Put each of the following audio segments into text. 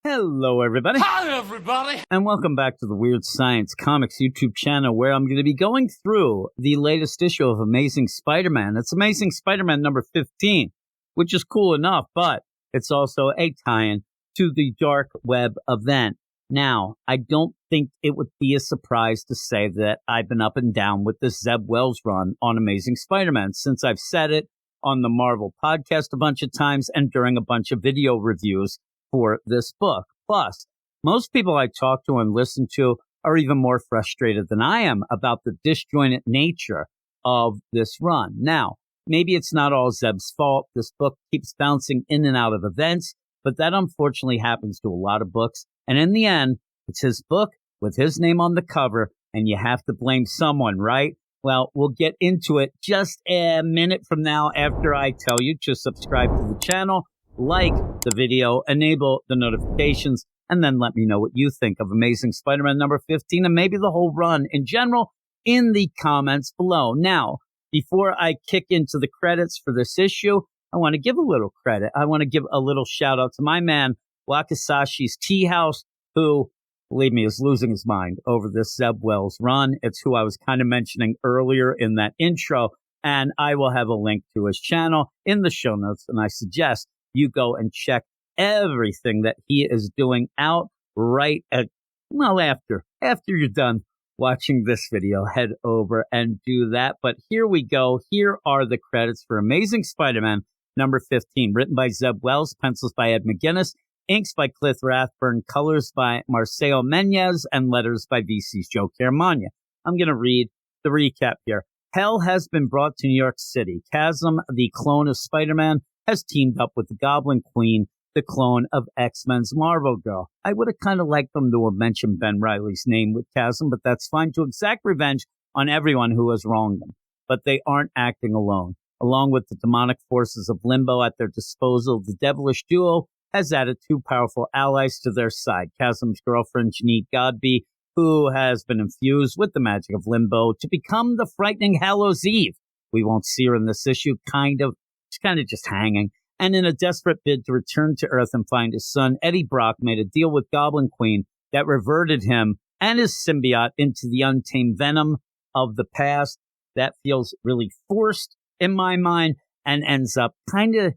Hello, everybody. Hi, everybody. And welcome back to the Weird Science Comics YouTube channel, where I'm going to be going through the latest issue of Amazing Spider-Man. It's Amazing Spider-Man number 15, which is cool enough, but it's also a tie-in to the Dark Web event. Now, I don't think it would be a surprise to say that I've been up and down with this Zeb Wells run on Amazing Spider-Man since I've said it on the Marvel podcast a bunch of times and during a bunch of video reviews for this book. Plus, most people I talk to and listen to are even more frustrated than I am about the disjointed nature of this run. Now, maybe it's not all Zeb's fault. This book keeps bouncing in and out of events, but that unfortunately happens to a lot of books. And in the end, it's his book with his name on the cover, and you have to blame someone, right? Well, we'll get into it just a minute from now after I tell you to subscribe to the channel, like the video, enable the notifications, and then let me know what you think of Amazing Spider-Man number 15 and maybe the whole run in general in the comments below. Now, before I kick into the credits for this issue, I want to give a little credit. I want to give a little shout out to my man, Wakasashi's Tea House, who, believe me, is losing his mind over this Zeb Wells run. It's who I was kind of mentioning earlier in that intro, and I will have a link to his channel in the show notes, and I suggest you go and check everything that he is doing out right at, well, after you're done watching this video, head over and do that. But here we go. Here are the credits for Amazing Spider-Man number 15, written by Zeb Wells, pencils by Ed McGuinness, inks by Cliff Rathburn, colors by Marcelo Menez, and letters by VC's Joe Caramagna. I'm going to read the recap here. Hell has been brought to New York City. Chasm, the clone of Spider-Man, has teamed up with the Goblin Queen, the clone of X-Men's Marvel Girl. I would have kind of liked them to have mentioned Ben Reilly's name with Chasm, but that's fine, to exact revenge on everyone who has wronged them. But they aren't acting alone. Along with the demonic forces of Limbo at their disposal, the devilish duo has added two powerful allies to their side. Chasm's girlfriend, Janine Godby, who has been infused with the magic of Limbo to become the frightening Hallows Eve. We won't see her in this issue, she's kind of just hanging. And in a desperate bid to return to Earth and find his son, Eddie Brock made a deal with Goblin Queen that reverted him and his symbiote into the untamed venom of the past. That feels really forced in my mind and ends up kind of,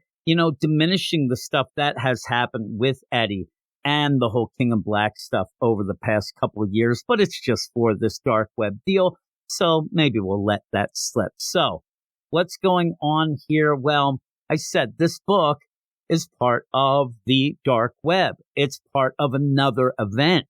diminishing the stuff that has happened with Eddie and the whole King in Black stuff over the past couple of years. But it's just for this Dark Web deal, so maybe we'll let that slip. So, what's going on here? Well, I said this book is part of the Dark Web. It's part of another event.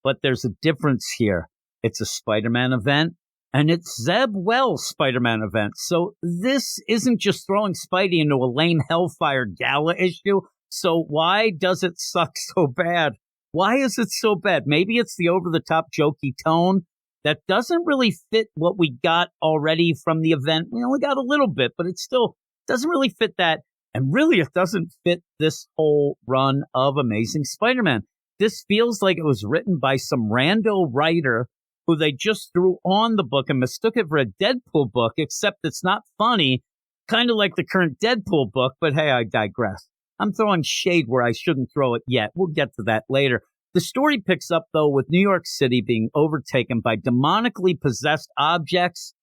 But there's a difference here. It's a Spider-Man event, and it's Zeb Wells' Spider-Man event. So this isn't just throwing Spidey into a lame Hellfire Gala issue. So why does it suck so bad? Why is it so bad? Maybe it's the over-the-top jokey tone that doesn't really fit what we got already from the event. We only got a little bit, but it still doesn't really fit that. And really, it doesn't fit this whole run of Amazing Spider-Man. This feels like it was written by some rando writer who they just threw on the book and mistook it for a Deadpool book, except it's not funny, kind of like the current Deadpool book. But hey, I digress. I'm throwing shade where I shouldn't throw it yet. We'll get to that later. The story picks up, though, with New York City being overtaken by demonically possessed objects.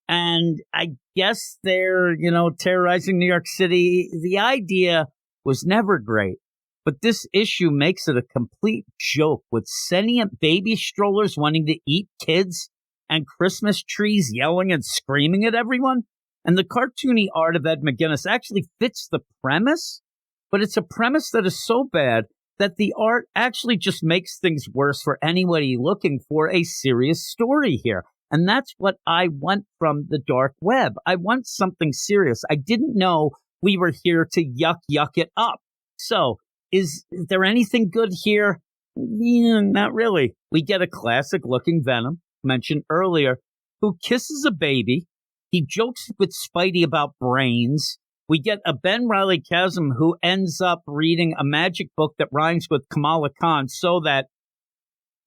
And I guess they're, terrorizing New York City. The idea was never great. But this issue makes it a complete joke, with sentient baby strollers wanting to eat kids and Christmas trees yelling and screaming at everyone. And the cartoony art of Ed McGuinness actually fits the premise, but it's a premise that is so bad that the art actually just makes things worse for anybody looking for a serious story here. And that's what I want from the Dark Web. I want something serious. I didn't know we were here to yuck it up. So, is there anything good here? Yeah, not really. We get a classic-looking Venom, mentioned earlier, who kisses a baby. He jokes with Spidey about brains. We get a Ben Reilly Chasm who ends up reading a magic book that rhymes with Kamala Khan so that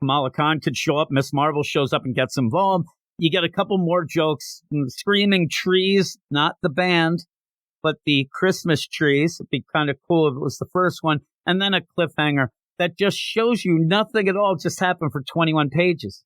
Kamala Khan could show up. Miss Marvel shows up and gets involved. You get a couple more jokes. Screaming trees, not the band, but the Christmas trees. It'd be kind of cool if it was the first one. And then a cliffhanger that just shows you nothing at all just happened for 21 pages.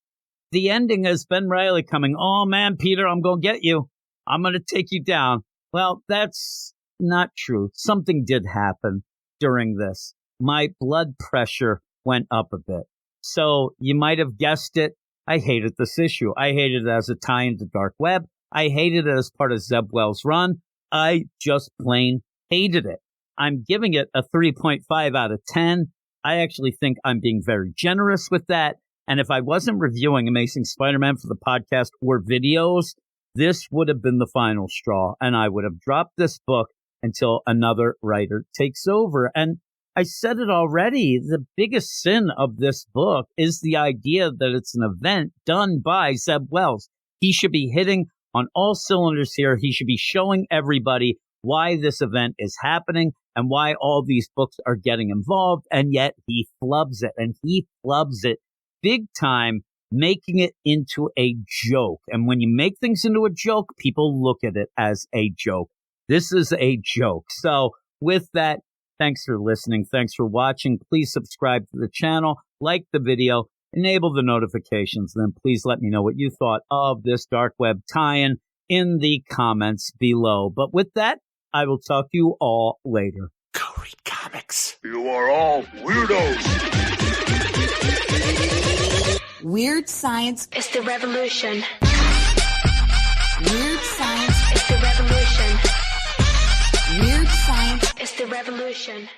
The ending is Ben Reilly coming, oh man, Peter, I'm going to get you. I'm going to take you down. Well, that's not true. Something did happen during this. My blood pressure went up a bit. So you might have guessed it. I hated this issue. I hated it as a tie into Dark Web. I hated it as part of Zeb Wells' run. I just plain hated it. I'm giving it a 3.5 out of 10. I actually think I'm being very generous with that. And if I wasn't reviewing Amazing Spider-Man for the podcast or videos, this would have been the final straw. And I would have dropped this book until another writer takes over. And I said it already, the biggest sin of this book is the idea that it's an event done by Zeb Wells. He should be hitting on all cylinders here. He should be showing everybody why this event is happening and why all these books are getting involved. And yet he flubs it, and he flubs it big time, making it into a joke. And when you make things into a joke, people look at it as a joke. This is a joke. So with that, thanks for listening. Thanks for watching. Please subscribe to the channel, like the video, enable the notifications. Then please let me know what you thought of this Dark Web tie-in in the comments below. But with that, I will talk to you all later. Go read comics. You are all weirdos. Weird science is the revolution. Weird science is the revolution. Weird science is the revolution.